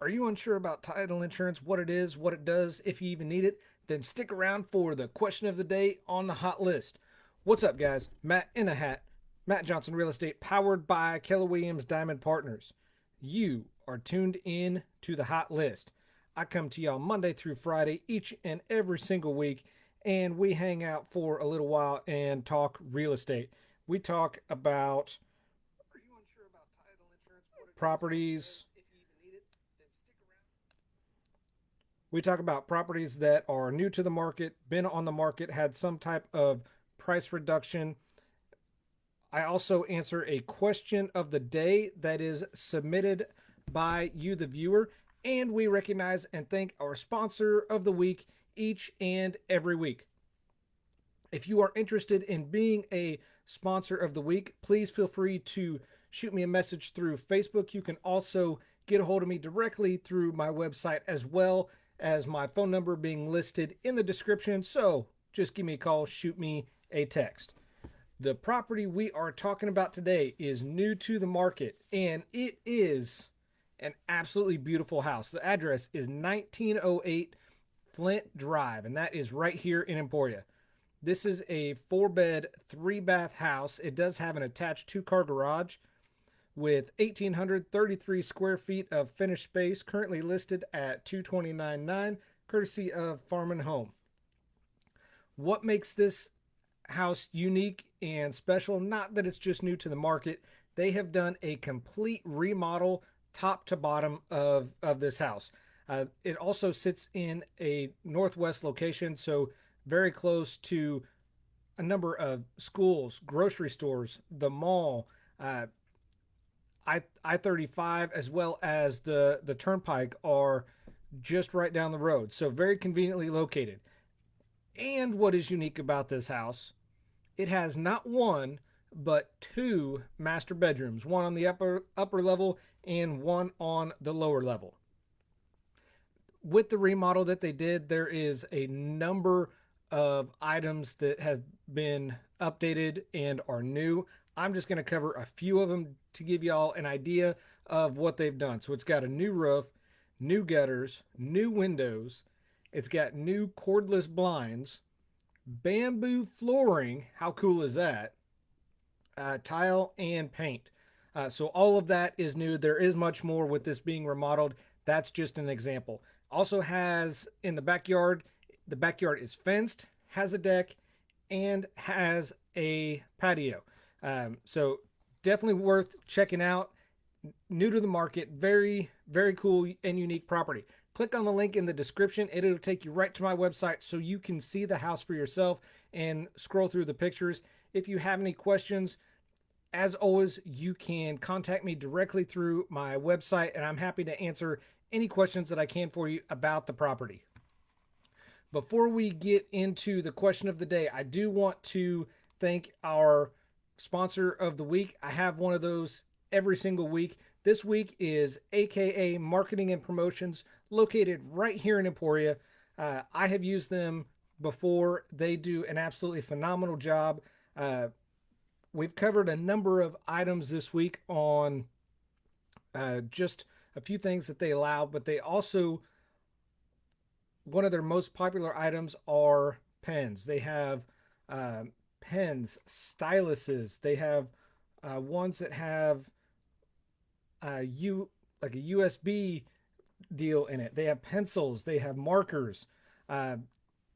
Are you unsure about title insurance, what it is, what it does, if you even need it? Then stick around for the question of the day on the hot list. What's up, guys? Matt in a hat. Matt Johnson Real Estate, powered by Keller Williams Diamond Partners. You are tuned in to the hot list. I come to y'all Monday through Friday, each and every single week, and we hang out for a little while and talk real estate. We talk about properties. We talk about properties that are new to the market, been on the market, had some type of price reduction. I also answer a question of the day that is submitted by you, the viewer, and we recognize and thank our sponsor of the week each and every week. If you are interested in being a sponsor of the week, please feel free to shoot me a message through Facebook. You can also get a hold of me directly through my website, as well as my phone number being listed in the description. So just give me a call, shoot me a text. The property we are talking about today is new to the market, and it is an absolutely beautiful house. The address is 1908 Flint Drive, and that is right here in Emporia. This is a 4-bed, 3-bath house. It does have an attached 2-car garage with 1,833 square feet of finished space, currently listed at $229,900, courtesy of Farm and Home. What makes this house unique and special? Not that it's just new to the market. They have done a complete remodel top to bottom of this house. It also sits in a northwest location, so very close to a number of schools, grocery stores, the mall, I 35, as well as the turnpike are just right down the road. So very conveniently located. And what is unique about this house, it has not one, but 2 master bedrooms, one on the upper level and one on the lower level. With the remodel that they did, there is a number of items that have been updated and are new. I'm just going to cover a few of them to give y'all an idea of what they've done. So it's got a new roof, new gutters, new windows. It's got new cordless blinds, bamboo flooring. How cool is that? Tile and paint. So all of that is new. There is much more with this being remodeled. That's just an example. Also has in the backyard is fenced, has a deck, and has a patio. So definitely worth checking out. New to the market, very, very cool and unique property. Click on the link in the description. It'll take you right to my website so you can see the house for yourself and scroll through the pictures. If you have any questions, as always, you can contact me directly through my website, and I'm happy to answer any questions that I can for you about the property. Before we get into the question of the day, I do want to thank our sponsor of the week. I have one of those every single week. This week is AKA Marketing and Promotions, located right here in Emporia. I have used them before. They do an absolutely phenomenal job. We've covered a number of items this week on just a few things that they allow, but they also, one of their most popular items are pens. They have pens, styluses. They have ones that have like a USB deal in it. They have pencils. They have markers. Uh,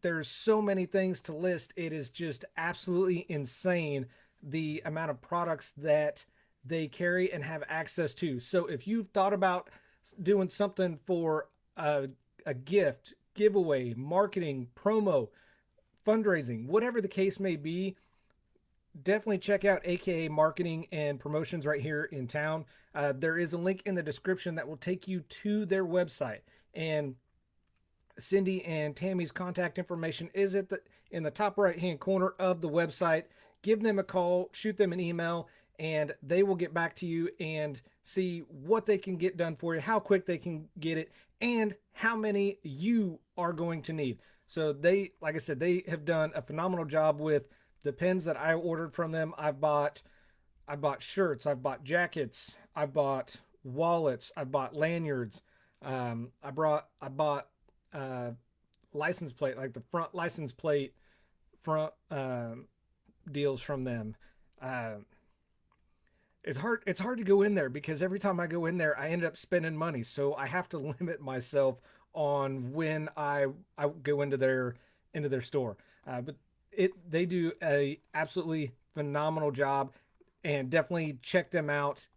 there's so many things to list. It is just absolutely insane the amount of products that they carry and have access to. So if you've thought about doing something for a gift, giveaway, marketing, promo, fundraising, whatever the case may be, definitely check out AKA Marketing and Promotions right here in town. There is a link in the description that will take you to their website. And Cindy and Tammy's contact information is in the top right hand corner of the website. Give them a call, shoot them an email, and they will get back to you and see what they can get done for you, how quick they can get it, and how many you are going to need. So they, like I said, they have done a phenomenal job with the pens that I ordered from them. I bought shirts, I've bought jackets, I've bought wallets, I've bought lanyards, I bought uh, license plate, like the front license plate front deals from them. Uh, it's hard to go in there because every time I go in there, I end up spending money. So I have to limit myself on when I go into their store. But they do a absolutely phenomenal job, and definitely check them out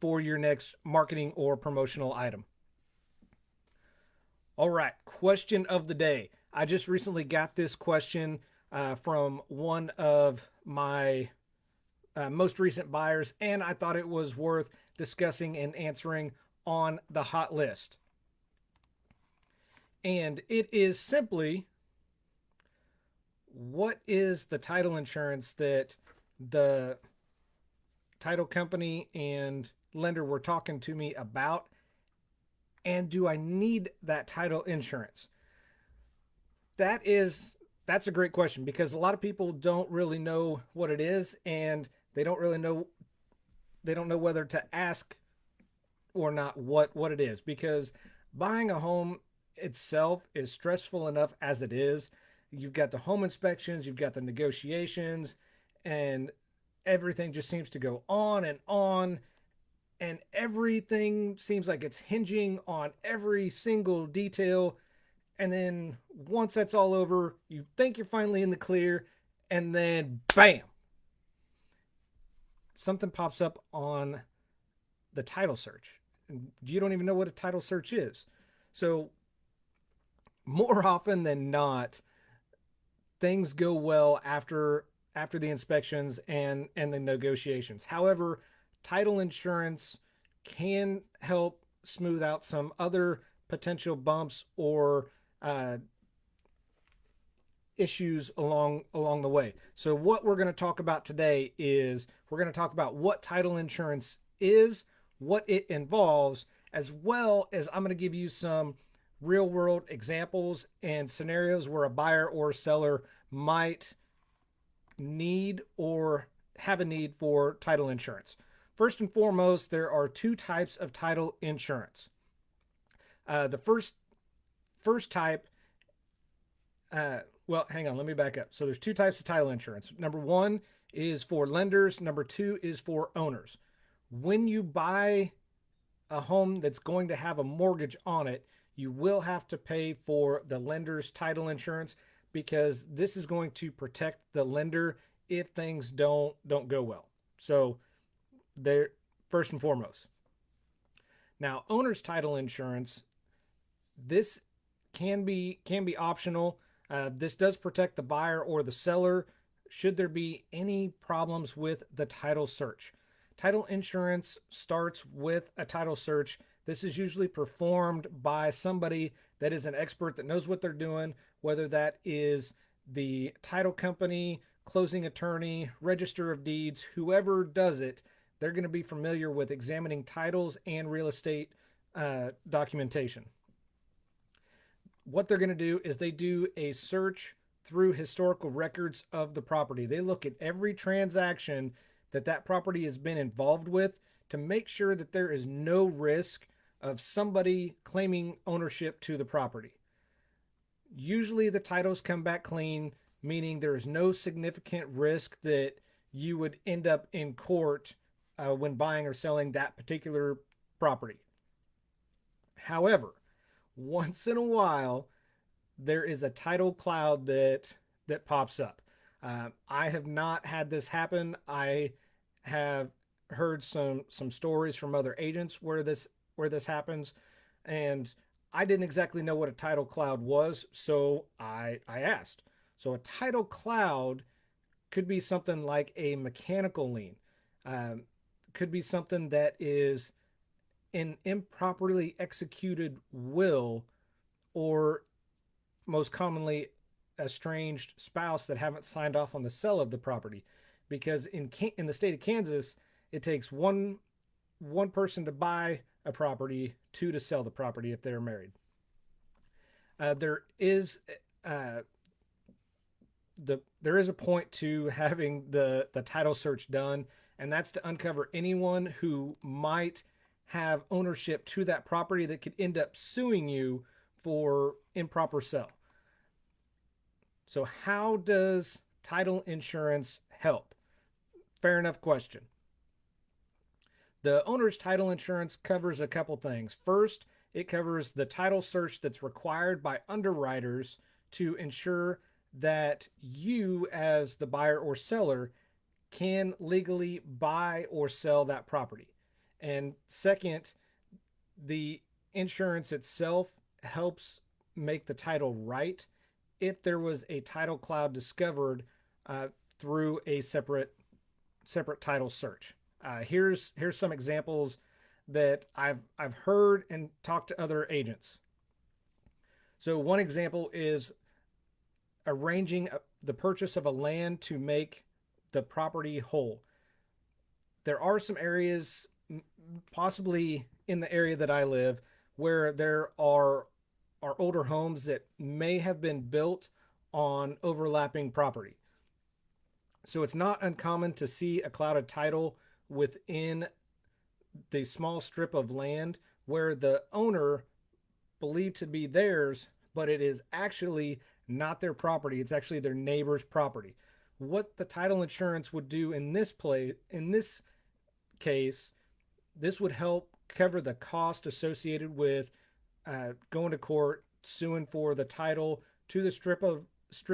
for your next marketing or promotional item. All right, question of the day. I just recently got this question from one of my most recent buyers, and I thought it was worth discussing and answering on the hot list. And it is simply, what is the title insurance that the title company and lender were talking to me about? And do I need that title insurance? That is that's a great question because a lot of people don't really know what it is, and they don't know whether to ask or not what it is, because buying a home itself is stressful enough as it is. You've got the home inspections, you've got the negotiations, and everything just seems to go on and on, and everything seems like it's hinging on every single detail. And then once that's all over, you think you're finally in the clear, and then bam, something pops up on the title search. You don't even know what a title search is. So, more often than not, things go well after the inspections and the negotiations. However, title insurance can help smooth out some other potential bumps or issues along the way. So what we're going to talk about today is we're going to talk about what title insurance is, what it involves, as well as I'm going to give you some real world examples and scenarios where a buyer or seller might need or have a need for title insurance. First and foremost, there are two types of title insurance. The first type, well, hang on, let me back up. So there's two types of title insurance. Number one is for lenders. Number two is for owners. When you buy a home that's going to have a mortgage on it, you will have to pay for the lender's title insurance, because this is going to protect the lender if things don't go well. So they're first and foremost. Now, owner's title insurance, this can be optional. This does protect the buyer or the seller should there be any problems with the title search. Title insurance starts with a title search. This is usually performed by somebody that is an expert that knows what they're doing, whether that is the title company, closing attorney, register of deeds, whoever does it. They're going to be familiar with examining titles and real estate documentation. What they're going to do is they do a search through historical records of the property. They look at every transaction that property has been involved with to make sure that there is no risk of somebody claiming ownership to the property. Usually the titles come back clean, meaning there is no significant risk that you would end up in court when buying or selling that particular property. However, once in a while, there is a title cloud that pops up. I have not had this happen. I have heard some stories from other agents where this happens, and I didn't exactly know what a title cloud was, so I asked. So a title cloud could be something like a mechanical lien. Um, could be something that is an improperly executed will, or most commonly estranged spouse that haven't signed off on the sale of the property, because in the state of Kansas it takes one person to buy a property, two to sell the property if they're married. There is there is a point to having the title search done, and that's to uncover anyone who might have ownership to that property that could end up suing you for improper sale. So, how does title insurance help? Fair enough question. The owner's title insurance covers a couple things. First, it covers the title search that's required by underwriters to ensure that you, as the buyer or seller, can legally buy or sell that property. And second, the insurance itself helps make the title right if there was a title cloud discovered through a separate title search. Here's some examples that I've heard and talked to other agents. So one example is arranging the purchase of a land to make the property whole. There are some areas, possibly in the area that I live, where there are older homes that may have been built on overlapping property. So it's not uncommon to see a clouded title within the small strip of land where the owner believed to be theirs, but it is actually not their property. It's actually their neighbor's property. What the title insurance would do in this case, this would help cover the cost associated with going to court, suing for the title to the strip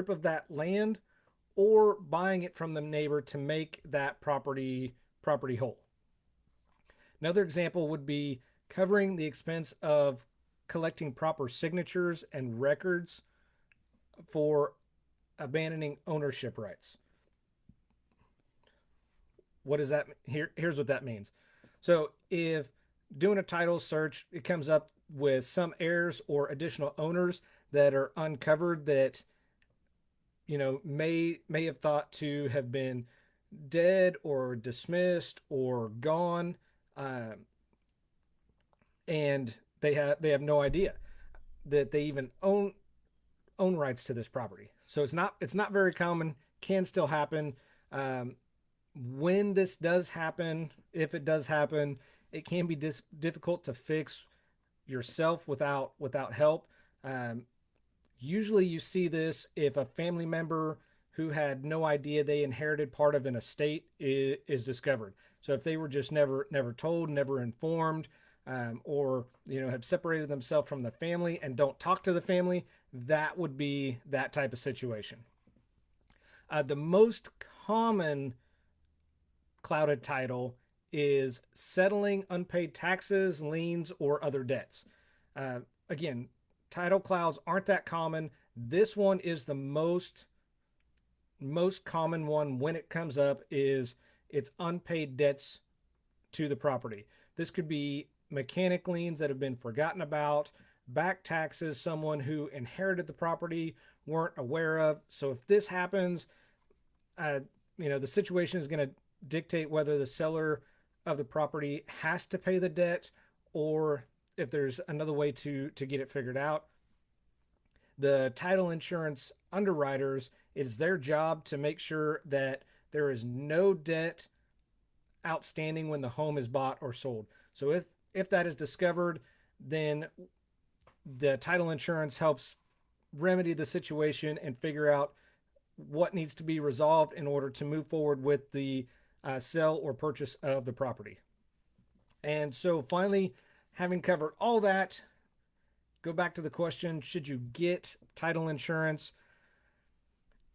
of that land, or buying it from the neighbor to make that property whole. Another example would be covering the expense of collecting proper signatures and records for abandoning ownership rights. What does that here's what that means. So if doing a title search, it comes up with some heirs or additional owners that are uncovered that may have thought to have been dead or dismissed or gone, and they have no idea that they even own rights to this property. So it's not very common. Can still happen. When this does happen, if it does happen, it can be difficult to fix yourself without help. Usually, you see this if a family member who had no idea they inherited part of an estate is discovered. So if they were just never told, never informed, or have separated themselves from the family and don't talk to the family, that would be that type of situation. The most common clouded title is settling unpaid taxes, liens, or other debts. Again, title clouds aren't that common. This one is the most common one when it comes up. Is it's unpaid debts to the property. This could be mechanic liens that have been forgotten about, back taxes someone who inherited the property weren't aware of. So if this happens, the situation is going to dictate whether the seller of the property has to pay the debt or if there's another way to get it figured out. The title insurance underwriters, it's their job to make sure that there is no debt outstanding when the home is bought or sold. So if that is discovered, then the title insurance helps remedy the situation and figure out what needs to be resolved in order to move forward with the sale or purchase of the property. And so finally, having covered all that, go back to the question, should you get title insurance?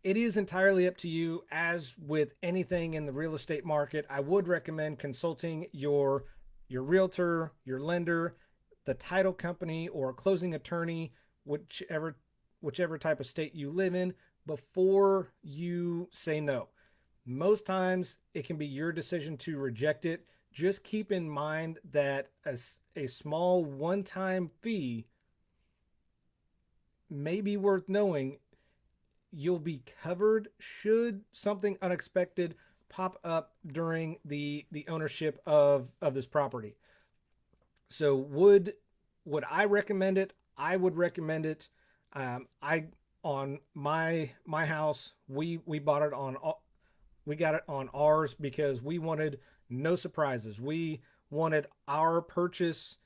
It is entirely up to you. As with anything in the real estate market, I would recommend consulting your realtor, your lender, the title company, or closing attorney, whichever type of state you live in, before you say no. Most times it can be your decision to reject it. Just keep in mind that a small one-time fee may be worth knowing. You'll be covered should something unexpected pop up during the ownership of this property. So would I recommend it? I would recommend it. I on my house, we bought it on we got it on ours because we wanted no surprises. We wanted our purchase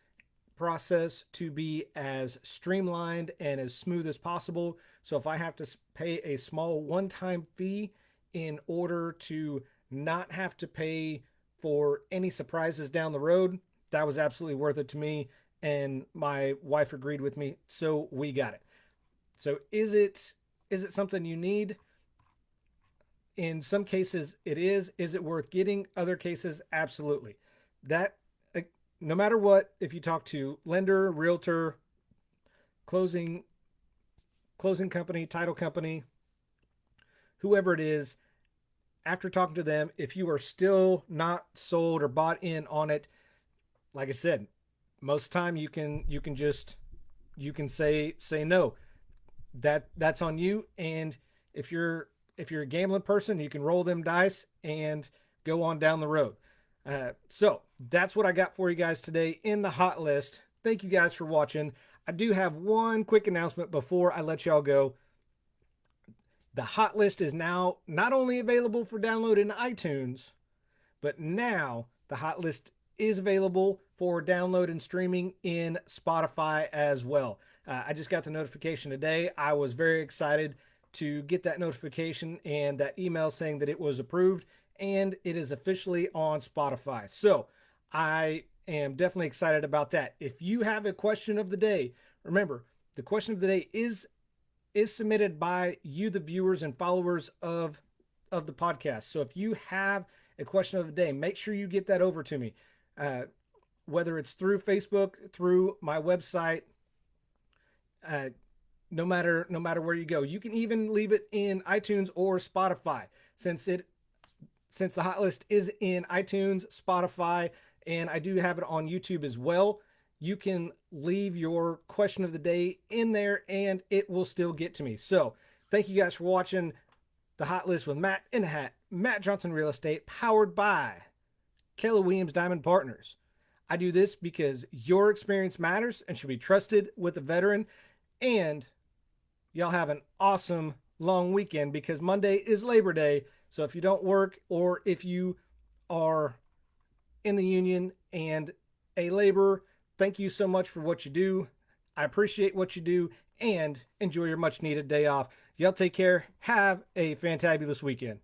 process to be as streamlined and as smooth as possible. So if I have to pay a small one-time fee in order to not have to pay for any surprises down the road, that was absolutely worth it to me. And my wife agreed with me, so we got it. So is it something you need? In some cases, it is. Is it worth getting? Other cases, absolutely. That no matter what, if you talk to lender, realtor, closing closing company, title company, whoever it is, after talking to them, if you are still not sold or bought in on it, like I said, most time you can just you can say no. That's on you. And if you're a gambling person, you can roll them dice and go on down the road. So that's what I got for you guys today in the hot list. Thank you guys for watching. I do have one quick announcement before I let y'all go. The hot list is now not only available for download in iTunes, but now the hot list is available for download and streaming in Spotify as well. I just got the notification today. I was very excited to get that notification and that email saying that it was approved and it is officially on Spotify. So I am definitely excited about that. If you have a question of the day, remember the question of the day is submitted by you, the viewers and followers of the podcast. So if you have a question of the day, make sure you get that over to me. Whether it's through Facebook, through my website, no matter where you go. You can even leave it in iTunes or Spotify, since the hot list is in iTunes, Spotify, and I do have it on YouTube as well. You can leave your question of the day in there and it will still get to me. So thank you guys for watching the hot list with Matt in the Hat, Matt Johnson Real Estate, powered by Keller Williams Diamond Partners. I do this because your experience matters and should be trusted with a veteran. And y'all have an awesome long weekend because Monday is Labor Day. So if you don't work or if you are in the union and a laborer, thank you so much for what you do. I appreciate what you do and enjoy your much needed day off. Y'all take care. Have a fantabulous weekend.